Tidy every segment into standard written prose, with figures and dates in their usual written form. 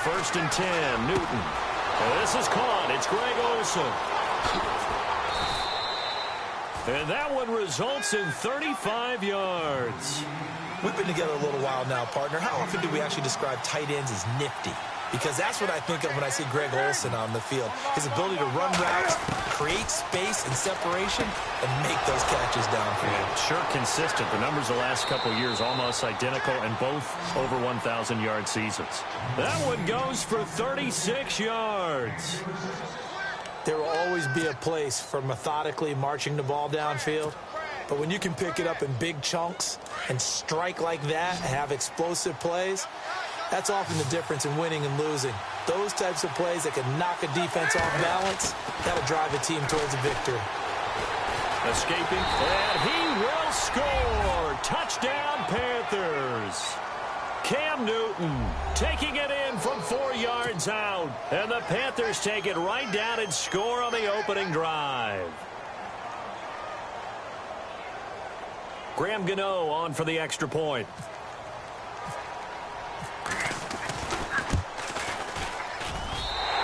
first and 10. Newton. And this is caught. It's Greg Olsen. And that one results in 35 yards. We've been together a little while now, partner. How often do we actually describe tight ends as nifty? Because that's what I think of when I see Greg Olsen on the field. His ability to run routes, create space and separation, and make those catches downfield. Yeah, sure consistent. The numbers the last couple years almost identical, and both over 1,000-yard seasons. That one goes for 36 yards. There will always be a place for methodically marching the ball downfield. But when you can pick it up in big chunks and strike like that and have explosive plays, that's often the difference in winning and losing. Those types of plays that can knock a defense off balance, that'll drive a team towards a victory. Escaping, and he will score. Touchdown, Panthers. Cam Newton taking it in from 4 yards out. And the Panthers take it right down and score on the opening drive. Graham Gano on for the extra point.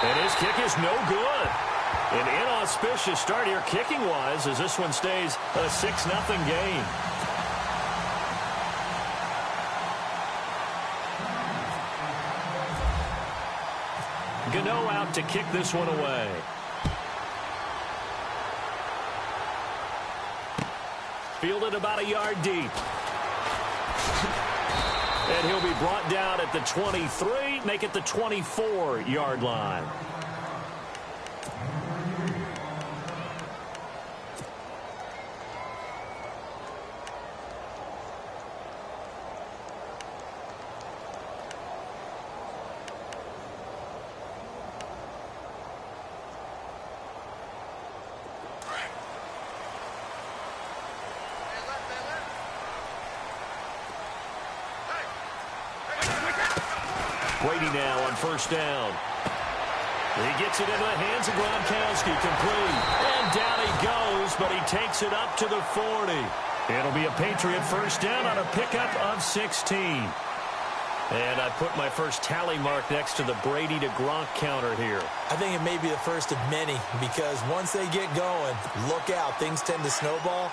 And his kick is no good. An inauspicious start here kicking-wise as this one stays a 6-0 game. Gano out to kick this one away. Fielded about a yard deep. And he'll be brought down at the 23, make it the 24-yard line. Brady now on first down. He gets it into the hands of Gronkowski, complete. And down he goes, but he takes it up to the 40. It'll be a Patriot first down on a pickup of 16. And I put my first tally mark next to the Brady to Gronk counter here. I think it may be the first of many because once they get going, look out, things tend to snowball.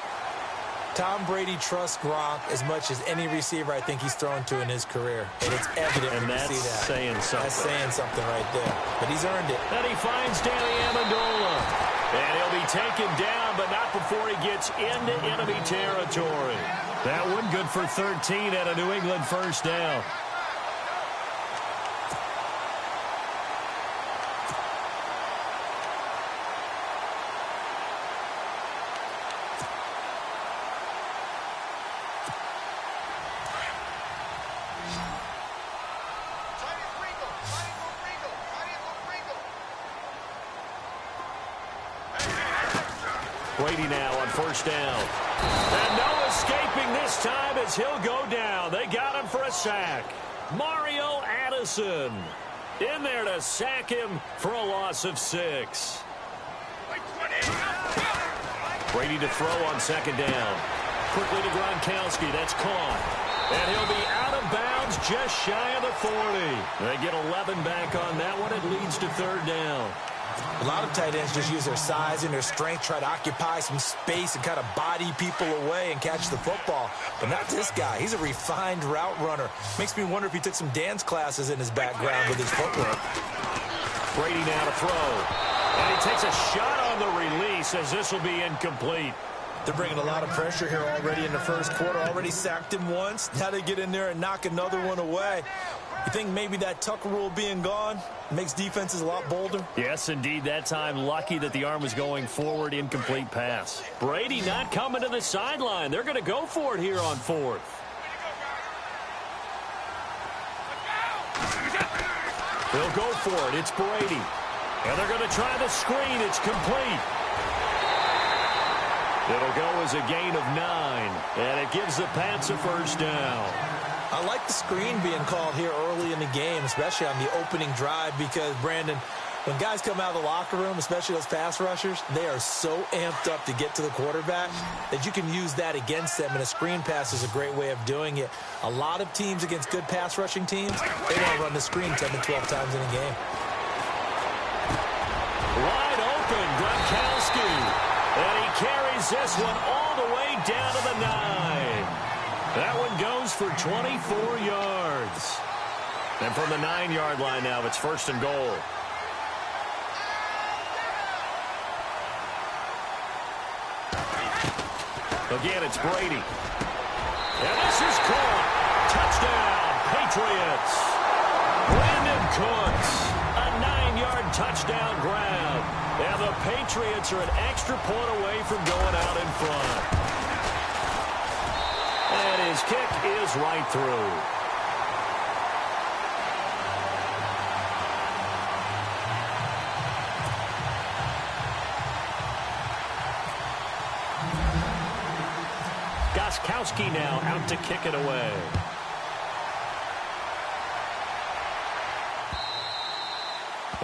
Tom Brady trusts Gronk as much as any receiver I think he's thrown to in his career. And it's evident when you see that. Saying something. That's saying something right there. But he's earned it. And he finds Danny Amendola. And he'll be taken down, but not before he gets into enemy territory. That one good for 13 at a New England first down. Brady now on first down. And no escaping this time as he'll go down. They got him for a sack. Mario Addison in there to sack him for a loss of 6. Brady to throw on second down. Quickly to Gronkowski. That's caught. And he'll be out of bounds just shy of the 40. They get 11 back on that one. It leads to third down. A lot of tight ends just use their size and their strength, try to occupy some space and kind of body people away and catch the football. But not this guy. He's a refined route runner. Makes me wonder if he took some dance classes in his background with his footwork. Brady now to throw. And he takes a shot on the release as this will be incomplete. They're bringing a lot of pressure here already in the first quarter. Already sacked him once. Now they get in there and knock another one away. You think maybe that Tucker rule being gone makes defenses a lot bolder? Yes, indeed. That time, lucky that the arm was going forward. Incomplete pass. Brady not coming to the sideline. They're going to go for it here on fourth. They'll go for it. It's Brady. And they're going to try the screen. It's complete. It'll go as a gain of 9. And it gives the Pats a first down. I like the screen being called here early in the game, especially on the opening drive, because, Brandon, When guys come out of the locker room, especially those pass rushers, they are so amped up to get to the quarterback that you can use that against them, and a screen pass is a great way of doing it. A lot of teams against good pass rushing teams, they want to run the screen 10 to 12 times in a game. Wide open, Gronkowski. And he carries this one all the way down to the 9. That one goes for 24 yards. And from the 9-yard line now, it's 1st and goal. Again, it's Brady. And this is caught. Touchdown, Patriots. Brandon Cooks, a 9-yard touchdown grab. And the Patriots are an extra point away from going out in front. And his kick is right through. Goskowski now out to kick it away.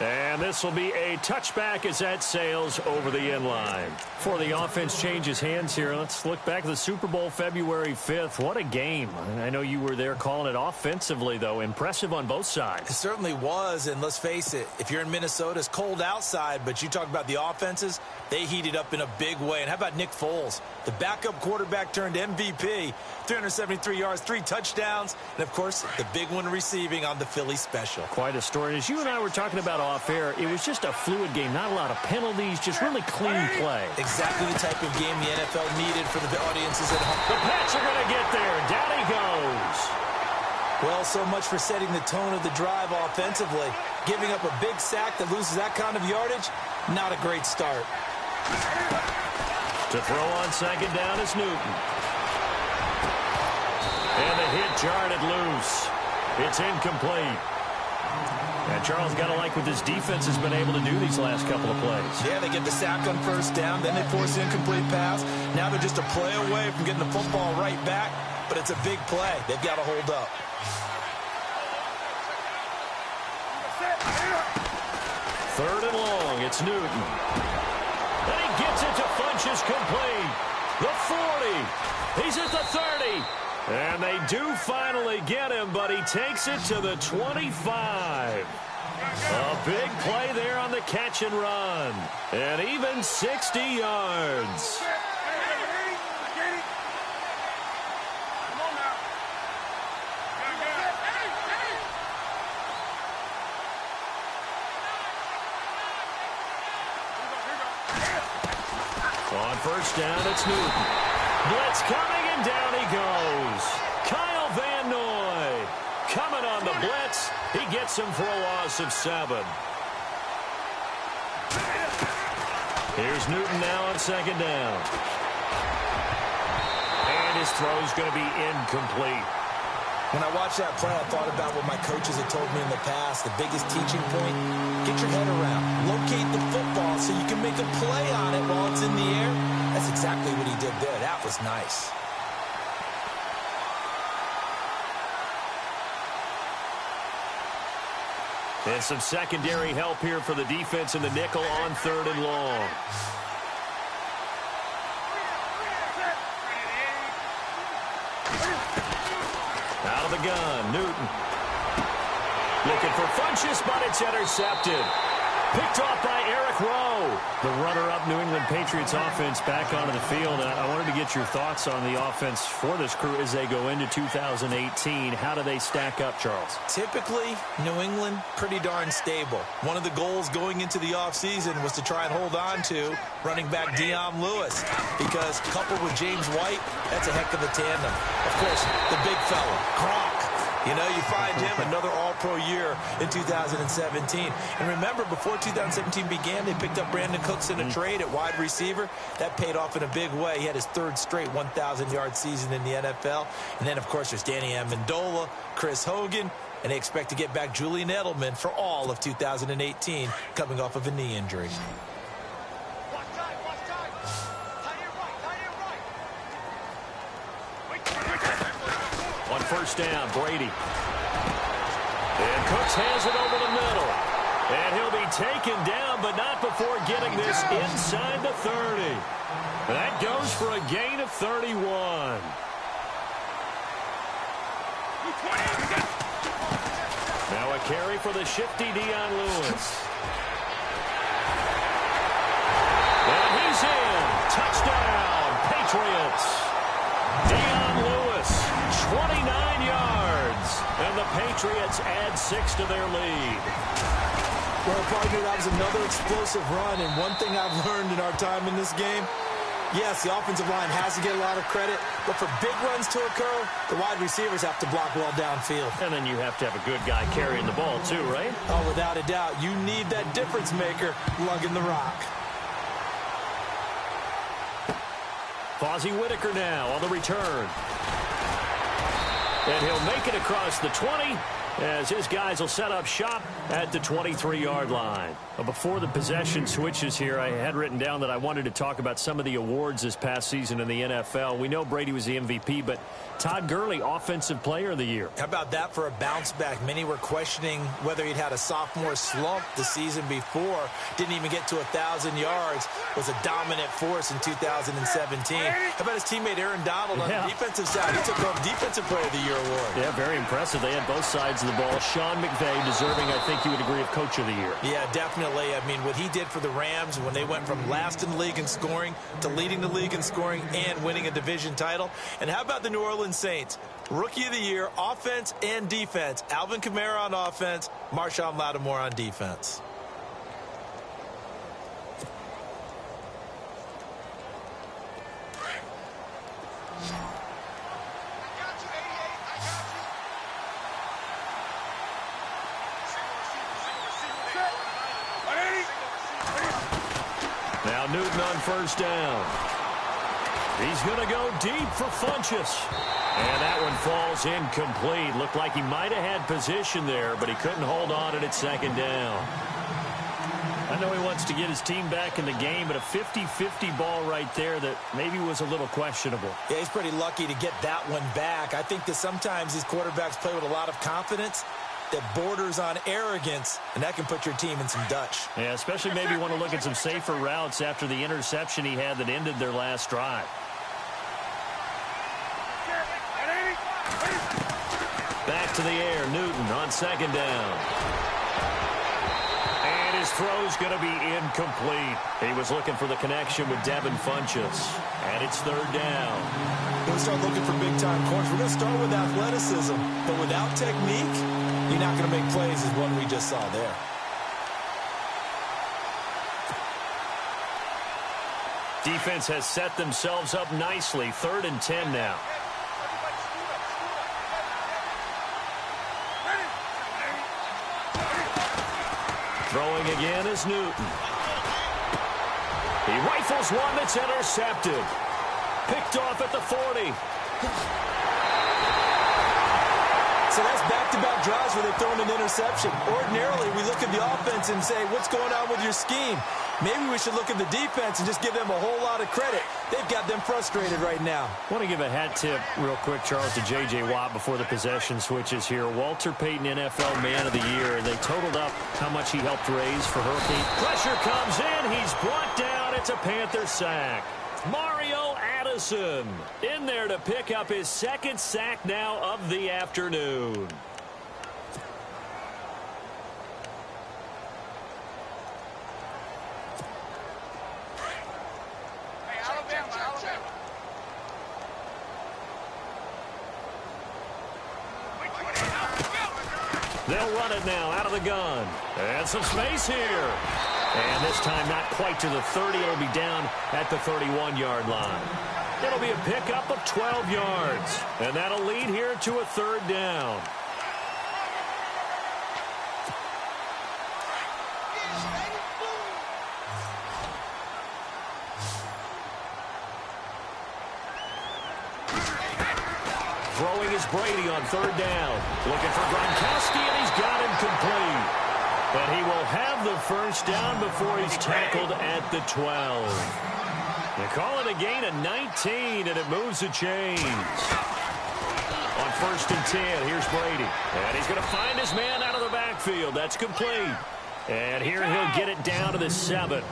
And this will be a touchback as that sails over the end line. Before the offense changes hands here, let's look back at the Super Bowl February 5th. What a game. I know you were there calling it offensively, though. Impressive on both sides. It certainly was, and let's face it, if you're in Minnesota, it's cold outside, but you talk about the offenses, they heated up in a big way. And how about Nick Foles? The backup quarterback turned MVP, 373 yards, 3 touchdowns, and, of course, the big one receiving on the Philly special. Quite a story. And as you and I were talking about off air, it was just a fluid game, not a lot of penalties, just really clean play. Exactly the type of game the NFL needed for the audiences at home. The Pats are going to get there. Down he goes. Well, so much for setting the tone of the drive offensively. Giving up a big sack that loses that kind of yardage, not a great start. To throw on second down is Newton. And the hit jarred it loose. It's incomplete. And Charles got to like what this defense has been able to do these last couple of plays. Yeah, they get the sack on first down, then they force the incomplete pass. Now they're just a play away from getting the football right back, but it's a big play. They've got to hold up. Third and long, it's Newton. And he gets it to Funchess complete. The 40. He's at the 30. And they do finally get him, but he takes it to the 25. A big play there on the catch and run. And even 60 yards. On first down, it's Newton. Blitz coming, and down he goes. Kyle Van Noy coming on the blitz. He gets him for a loss of 7. Here's Newton now on second down. And his throw's going to be incomplete. When I watched that play, I thought about what my coaches had told me in the past. The biggest teaching point, get your head around. Locate the football so you can make a play on it while it's in the air. That's exactly what he did there. That was nice. And some secondary help here for the defense in the nickel on third and long. Out of the gun, Newton. Looking for Funchess, but it's intercepted. Picked off by Eric Rowe. The runner-up New England Patriots offense back onto the field. I wanted to get your thoughts on the offense for this crew as they go into 2018. How do they stack up, Charles? Typically, New England, pretty darn stable. One of the goals going into the offseason was to try and hold on to running back Dion Lewis, because coupled with James White, that's a heck of a tandem. Of course, the big fella, Gronk. You know, you find him another all-pro year in 2017. And remember, before 2017 began, they picked up Brandon Cooks in a trade at wide receiver. That paid off in a big way. He had his third straight 1,000-yard season in the NFL. And then, of course, there's Danny Amendola, Chris Hogan, and they expect to get back Julian Edelman for all of 2018, coming off of a knee injury. On first down, Brady. And Cooks has it over the middle. And he'll be taken down, but not before getting this inside the 30. That goes for a gain of 31. Now a carry for the shifty Dion Lewis. And he's in. Touchdown, Patriots. Dion Lewis, 29 yards. And the Patriots add 6 to their lead. Well, partner, that was another explosive run. And one thing I've learned in our time in this game, yes, the offensive line has to get a lot of credit, but for big runs to occur, the wide receivers have to block well downfield. And then you have to have a good guy carrying the ball too, right? Oh, without a doubt. You need that difference maker lugging the rock. Fozzie Whitaker now on the return. And he'll make it across the 20 as his guys will set up shop at the 23-yard line. Before the possession switches here, I had written down that I wanted to talk about some of the awards this past season in the NFL. We know Brady was the MVP, but Todd Gurley, Offensive Player of the Year. How about that for a bounce back? Many were questioning whether he'd had a sophomore slump the season before. Didn't even get to 1,000 yards. Was a dominant force in 2017. How about his teammate Aaron Donald on the defensive side? He took home Defensive Player of the Year award. Yeah, very impressive. They had both sides of the ball. Sean McVay deserving, I think you would agree, of Coach of the Year. Yeah, definitely. I mean, what he did for the Rams when they went from last in the league in scoring to leading the league in scoring and winning a division title. And how about the New Orleans Saints? Rookie of the Year, offense and defense. Alvin Kamara on offense, Marshawn Lattimore on defense. Now Newton on first down. He's going to go deep for Funchess. And that one falls incomplete. Looked like he might have had position there, but he couldn't hold on at second down. I know he wants to get his team back in the game, but a 50-50 ball right there that maybe was a little questionable. Yeah, he's pretty lucky to get that one back. I think that sometimes these quarterbacks play with a lot of confidence that borders on arrogance, and that can put your team in some Dutch. Yeah, especially maybe want to look at some safer routes after the interception he had that ended their last drive. Back to the air, Newton on second down. And his throw's going to be incomplete. He was looking for the connection with Devin Funchess. And it's third down. We're going to start looking for big-time corners. We're going to start with athleticism, but without technique, you're not going to make plays as one we just saw there. Defense has set themselves up nicely. 3rd and 10 now. Throwing again is Newton. He rifles one that's intercepted. Picked off at the 40. So that's back-to-back drives where they've thrown an interception. Ordinarily, we look at the offense and say, what's going on with your scheme? Maybe we should look at the defense and just give them a whole lot of credit. They've got them frustrated right now. I want to give a hat tip real quick, Charles, to J.J. Watt before the possession switches here. Walter Payton, NFL Man of the Year. They totaled up how much he helped raise for Hurricane. Pressure comes in. He's brought down. It's a Panther sack. Mario Addison in there to pick up his 2nd sack now of the afternoon. They'll run it now out of the gun. And some space here. And this time not quite to the 30. It'll be down at the 31-yard line. It'll be a pickup of 12 yards. And that'll lead here to a 3rd down. Throwing is Brady on 3rd down. Looking for Gronkowski, and he's got him complete. And he will have the 1st down before he's tackled at the 12. They call it a gain of 19, and it moves the chains. On 1st and 10, here's Brady. And he's going to find his man out of the backfield. That's complete. And here he'll get it down to the 7.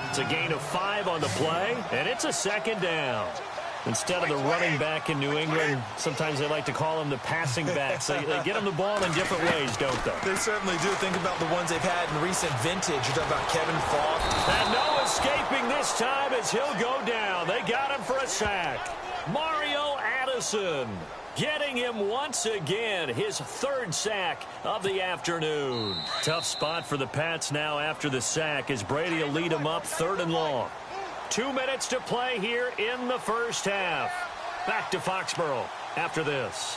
It's a gain of 5 on the play, and it's a second down. Instead of the running back in New England, sometimes they like to call them the passing backs. They get them the ball in different ways, don't they? They certainly do. Think about the ones they've had in recent vintage. You're talking about Kevin Falk. And no escaping this time as he'll go down. They got him for a sack. Mario Addison getting him once again, his 3rd sack of the afternoon. Tough spot for the Pats now after the sack as Brady will lead them up 3rd and long. 2 minutes to play here in the first half. Back to Foxborough after this.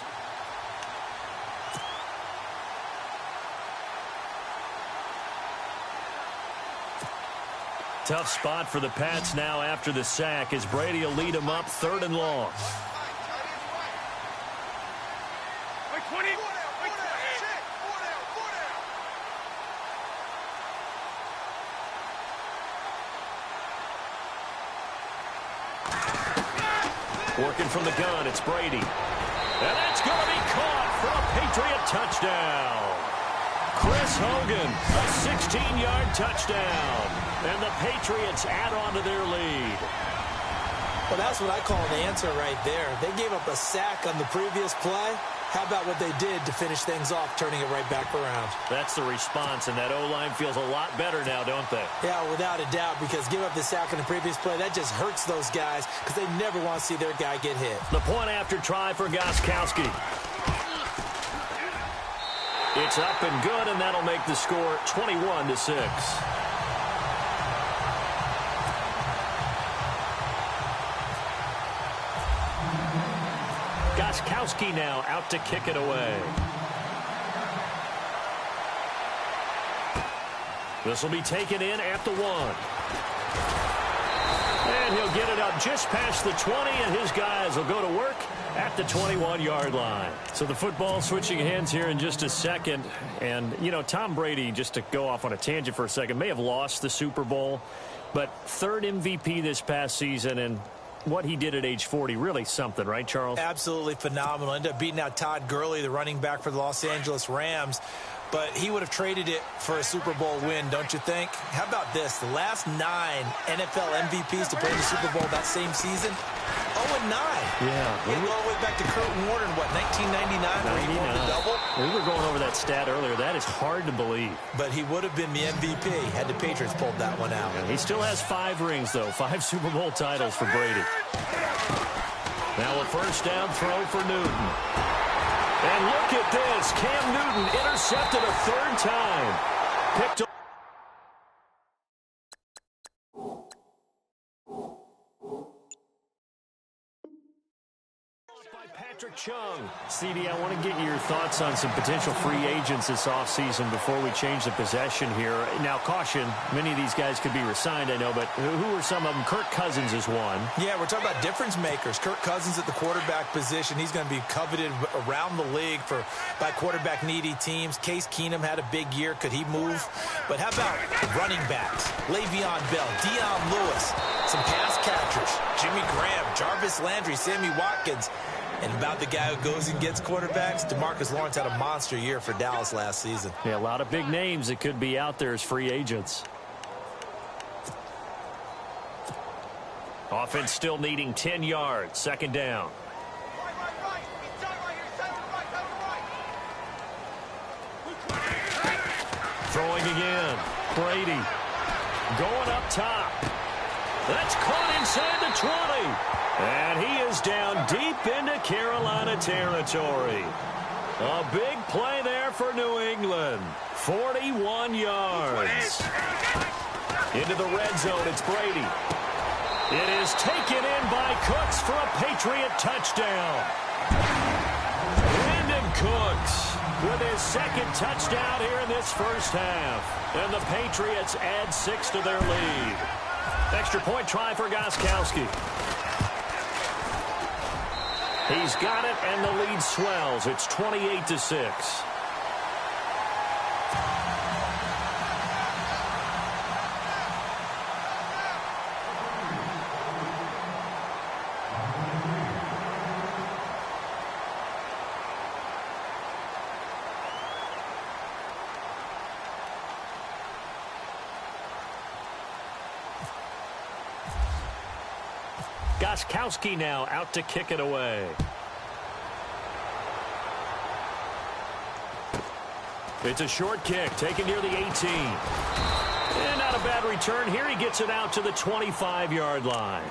Tough spot for the Pats now after the sack as Brady will lead them up 3rd and long. Working from the gun, it's Brady. And that's going to be caught for a Patriot touchdown. Chris Hogan, a 16-yard touchdown. And the Patriots add on to their lead. Well, that's what I call an answer right there. They gave up a sack on the previous play. How about what they did to finish things off, turning it right back around? That's the response, and that O-line feels a lot better now, don't they? Yeah, without a doubt, because give up the sack on the previous play, that just hurts those guys because they never want to see their guy get hit. The point after try for Gostkowski. It's up and good, and that'll make the score 21-6. Gostkowski now out to kick it away. This will be taken in at the 1. And he'll get it up just past the 20, and his guys will go to work at the 21-yard line. So the football switching hands here in just a second. And, you know, Tom Brady, just to go off on a tangent for a second, may have lost the Super Bowl, but 3rd MVP this past season, and what he did at age 40, really something, right, Charles? Absolutely phenomenal. Ended up beating out Todd Gurley, the running back for the Los Angeles Rams. But he would have traded it for a Super Bowl win, don't you think? How about this? The last 9 NFL MVPs to play in the Super Bowl that same season, 0-9. Yeah. We go all the way back to Kurt Warner in, what, 1999, where he won the double? We were going over that stat earlier. That is hard to believe. But he would have been the MVP had the Patriots pulled that one out. Yeah, he still has 5 rings, though. 5 Super Bowl titles for Brady. Now a first down throw for Newton. And look at this. Cam Newton intercepted a 3rd time. Picked up. Patrick Chung. CD, I want to get your thoughts on some potential free agents this offseason before we change the possession here. Now, caution, many of these guys could be resigned, I know, but who are some of them? Kirk Cousins is one. Yeah, we're talking about difference makers. Kirk Cousins at the quarterback position. He's going to be coveted around the league by quarterback-needy teams. Case Keenum had a big year. Could he move? But how about running backs? Le'Veon Bell, Deion Lewis, some pass catchers, Jimmy Graham, Jarvis Landry, Sammy Watkins. And about the guy who goes and gets quarterbacks, DeMarcus Lawrence had a monster year for Dallas last season. Yeah, a lot of big names that could be out there as free agents. Offense still needing 10 yards. 2nd down. Throwing again. Brady going up top. That's caught inside the 20. And he is down deep into Carolina territory. A big play there for New England. 41 yards. Into the red zone, it's Brady. It is taken in by Cooks for a Patriot touchdown. Brandon Cooks with his 2nd touchdown here in this first half. And the Patriots add 6 to their lead. Extra point try for Gostkowski. He's got it, and the lead swells. It's 28-6. Gostkowski now out to kick it away. It's a short kick taken near the 18. And not a bad return here. He gets it out to the 25-yard line.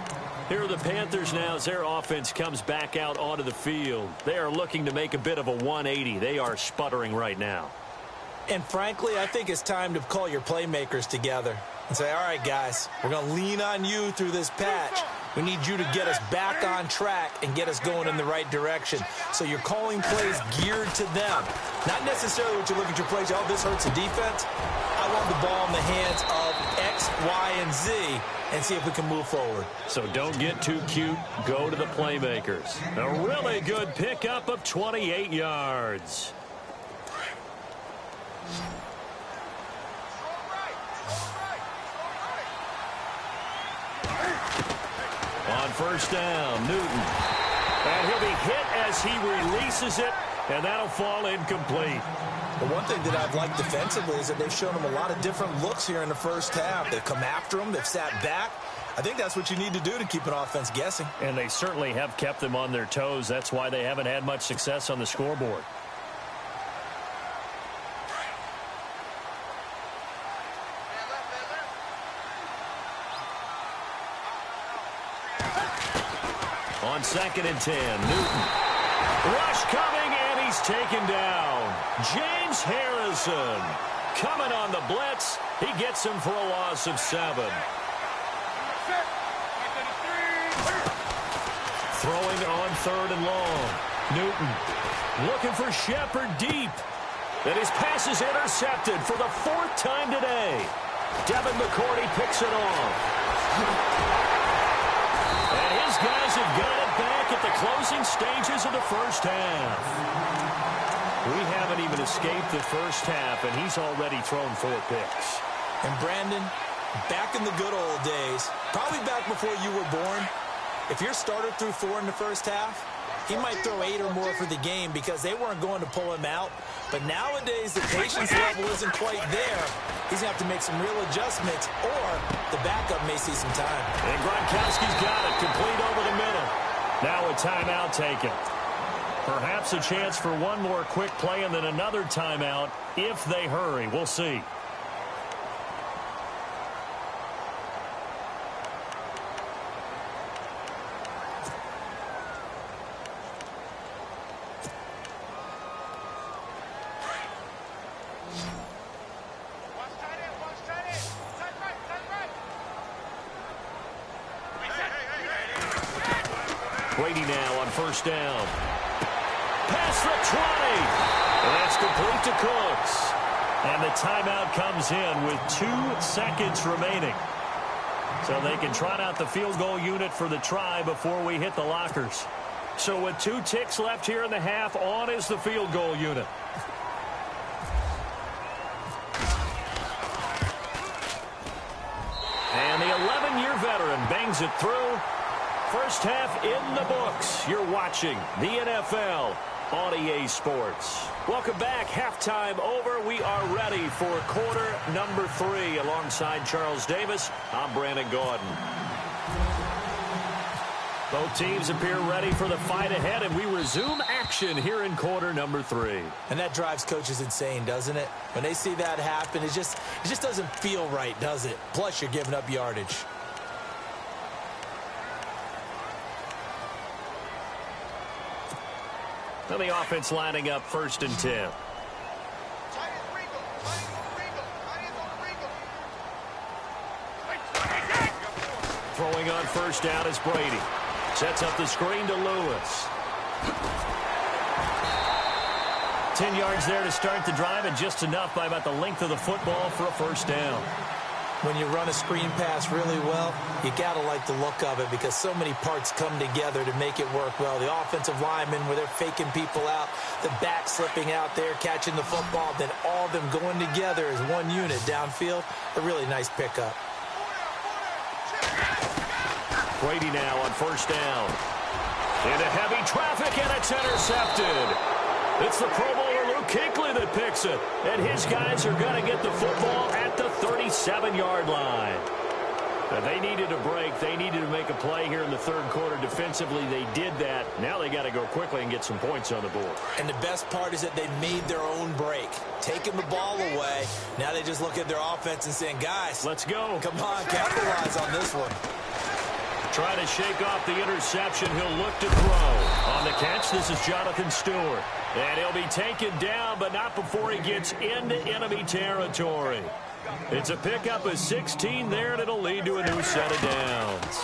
Here are the Panthers now as their offense comes back out onto the field. They are looking to make a bit of a 180. They are sputtering right now. And frankly, I think it's time to call your playmakers together and say, all right, guys, we're going to lean on you through this patch. We need you to get us back on track and get us going in the right direction. So you're calling plays geared to them. Not necessarily what you look at your plays, oh, this hurts the defense. I want the ball in the hands of X, Y, and Z and see if we can move forward. So don't get too cute. Go to the playmakers. A really good pickup of 28 yards. On first down, Newton. And he'll be hit as he releases it, and that'll fall incomplete. The one thing that I've liked defensively is that they've shown him a lot of different looks here in the first half. They've come after him. They've sat back. I think that's what you need to do to keep an offense guessing. And they certainly have kept them on their toes. That's why they haven't had much success on the scoreboard. On 2nd and 10, Newton. Rush coming, and he's taken down. James Harrison coming on the blitz. He gets him for a loss of 7. Throwing on 3rd and long. Newton looking for Shepard deep. And his pass is intercepted for the 4th time today. Devin McCourty picks it off. And his guys have got it back at the closing stages of the first half. We haven't even escaped the first half, and he's already thrown 4 picks. And Brandon, back in the good old days, probably back before you were born, if your starter threw 4 in the first half, he might throw 8 or more for the game because they weren't going to pull him out. But nowadays, the patience level isn't quite there. He's going to have to make some real adjustments, or the backup may see some time. And Gronkowski's got it, complete over the middle. Now a timeout taken. Perhaps a chance for one more quick play and then another timeout if they hurry. We'll see. Brady now on first down. Past the 20. And that's complete to Cooks. And the timeout comes in with 2 seconds remaining. So they can trot out the field goal unit for the try before we hit the lockers. So with 2 ticks left here in the half, on is the field goal unit. And the 11-year veteran bangs it through. First half in the books. You're watching the NFL on EA Sports. Welcome back. Halftime over. We are ready for quarter number 3 alongside Charles Davis. I'm Brandon Gaudin. Both teams appear ready for the fight ahead, and we resume action here in quarter number 3. And that drives coaches insane, doesn't it? When they see that happen, it just doesn't feel right, does it? Plus, you're giving up yardage. And the offense lining up 1st and 10. Throwing on first down is Brady. Sets up the screen to Lewis. 10 yards there to start the drive, and just enough by about the length of the football for a first down. When you run a screen pass really well, you got to like the look of it because so many parts come together to make it work well. The offensive linemen, where they're faking people out, the back slipping out there, catching the football, then all of them going together as one unit downfield. A really nice pickup. Brady now on first down. Into heavy traffic, and it's intercepted. It's the Pro Bowler Luke Kuechly that picks it. And his guys are going to get the football at the 37-yard line. They needed a break. They needed to make a play here in the third quarter. Defensively, they did that. Now they got to go quickly and get some points on the board. And the best part is that they made their own break. Taking the ball away. Now they just look at their offense and saying, guys, let's go. Come on, capitalize on this one. Trying to shake off the interception. He'll look to throw. On the catch, this is Jonathan Stewart. And he'll be taken down, but not before he gets into enemy territory. It's a pickup of 16 there, and it'll lead to a new set of downs.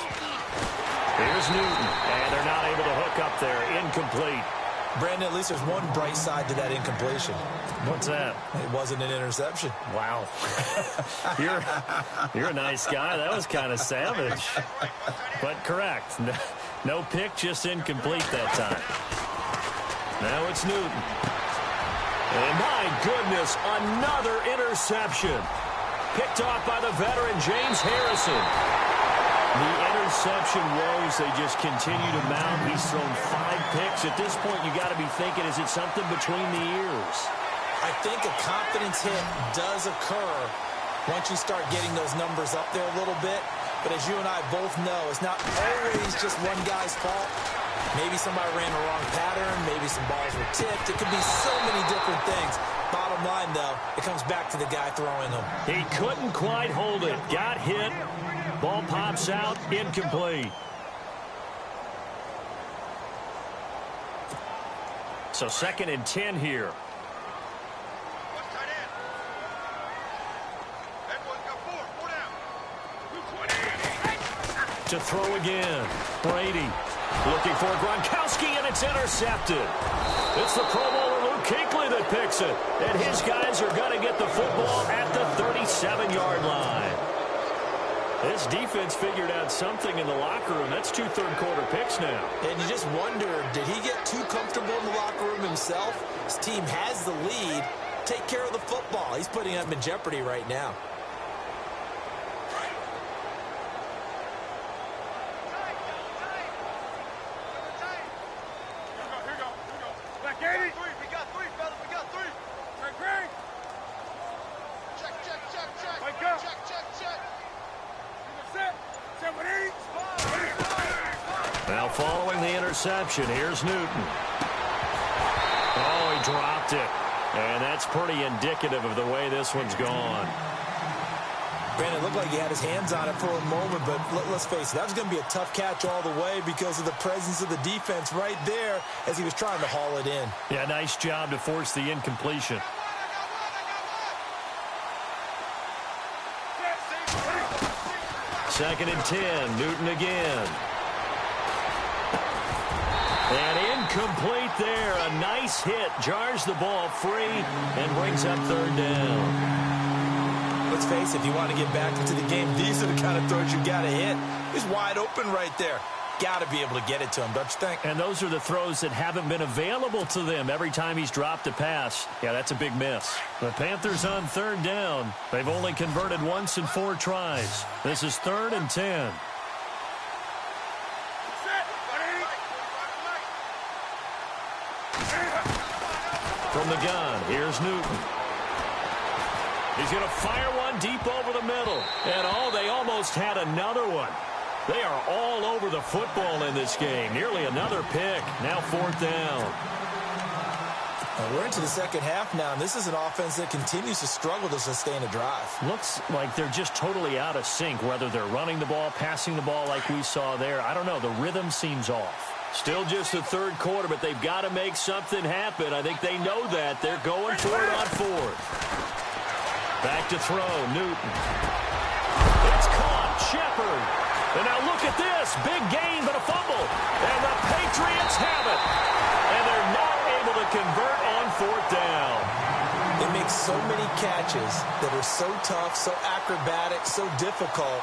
Here's Newton, and they're not able to hook up there. Incomplete. Brandon, at least there's one bright side to that incompletion. What's that? It wasn't an interception. Wow. You're a nice guy. That was kind of savage. But correct. No pick, just incomplete that time. Now it's Newton. And my goodness, another interception. Picked off by the veteran James Harrison. The interception woes, they just continue to mount. He's thrown 5 picks. At this point, you got to be thinking, is it something between the ears? I think a confidence hit does occur once you start getting those numbers up there a little bit. But as you and I both know, it's not always just one guy's fault. Maybe somebody ran the wrong pattern. Maybe some balls were tipped. It could be so many different things. Bottom line, though, it comes back to the guy throwing them. He couldn't quite hold it. Got hit. Ball pops out. Incomplete. So 2nd and 10 here. To throw again. Brady looking for Gronkowski, and it's intercepted. It's the Pro Bowler Luke Kuechly that picks it. And his guys are going to get the football at the 37-yard line. This defense figured out something in the locker room. That's 2 third-quarter picks now. And you just wonder, did he get too comfortable in the locker room himself? His team has the lead. Take care of the football. He's putting them in jeopardy right now. Now following the interception, here's Newton. Oh, he dropped it. And that's pretty indicative of the way this one's gone. Brandon, it looked like he had his hands on it for a moment, but let's face it, that was going to be a tough catch all the way because of the presence of the defense right there as he was trying to haul it in. Yeah, nice job to force the incompletion. Second and 10, Newton again. And incomplete there. A nice hit. Jars the ball free and brings up 3rd down. Let's face it, if you want to get back into the game, these are the kind of throws you got to hit. He's wide open right there. Got to be able to get it to him, don't you think? And those are the throws that haven't been available to them every time he's dropped a pass. Yeah, that's a big miss. The Panthers on 3rd down. They've only converted once in 4 tries. This is 3rd and 10. From the gun, here's Newton. He's going to fire one deep over the middle. And they almost had another one. They are all over the football in this game. Nearly another pick. Now 4th down. We're into the second half now, and this is an offense that continues to struggle to sustain a drive. Looks like they're just totally out of sync, whether they're running the ball, passing the ball like we saw there. I don't know. The rhythm seems off. Still just the 3rd quarter, but they've got to make something happen. I think they know that. They're going for it on 4th. Back to throw, Newton. It's caught, Shepard. And now look at this. Big gain, but a fumble. And the Patriots have it. And they're not able to convert on 4th down. They make so many catches that are so tough, so acrobatic, so difficult,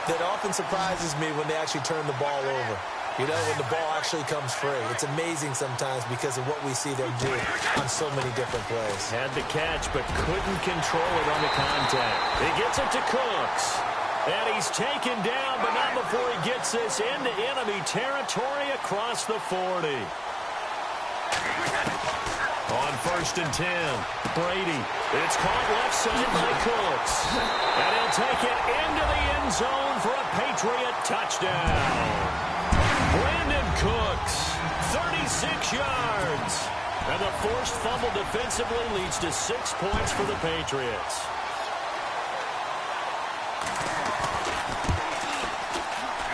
that often surprises me when they actually turn the ball over. You know, when the ball actually comes free. It's amazing sometimes because of what we see them do on so many different plays. Had the catch, but couldn't control it on the contact. He gets it to Cooks. And he's taken down, but not before he gets this into enemy territory across the 40. On 1st and 10, Brady. It's caught left side by Cooks. And he'll will take it into the end zone for a Patriot touchdown. Brandon Cooks, 36 yards. And the forced fumble defensively leads to 6 points for the Patriots.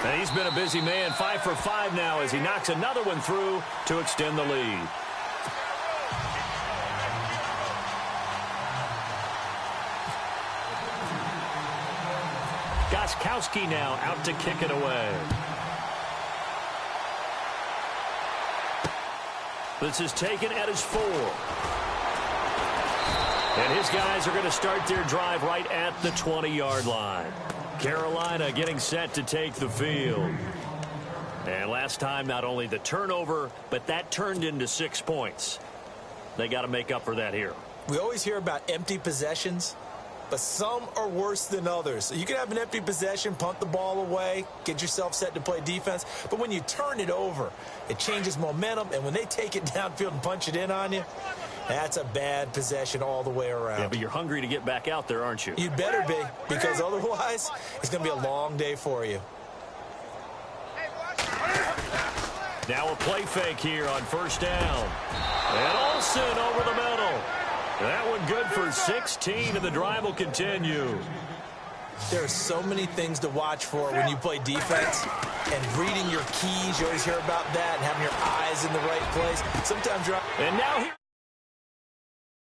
And he's been a busy man, 5 for 5 now as he knocks another one through to extend the lead. Gostkowski now out to kick it away. This is taken at his 4. And his guys are going to start their drive right at the 20-yard line. Carolina getting set to take the field. And last time, not only the turnover, but that turned into 6 points. They got to make up for that here. We always hear about empty possessions, but some are worse than others. So you can have an empty possession, punt the ball away, get yourself set to play defense. But when you turn it over, it changes momentum. And when they take it downfield and punch it in on you, that's a bad possession all the way around. Yeah, but you're hungry to get back out there, aren't you? You'd better be, because otherwise it's going to be a long day for you. Now a play fake here on first down. And Olsen over the middle. That one good for 16, and the drive will continue. There are so many things to watch for when you play defense, and reading your keys, you always hear about that, and having your eyes in the right place. Sometimes you're... And now here...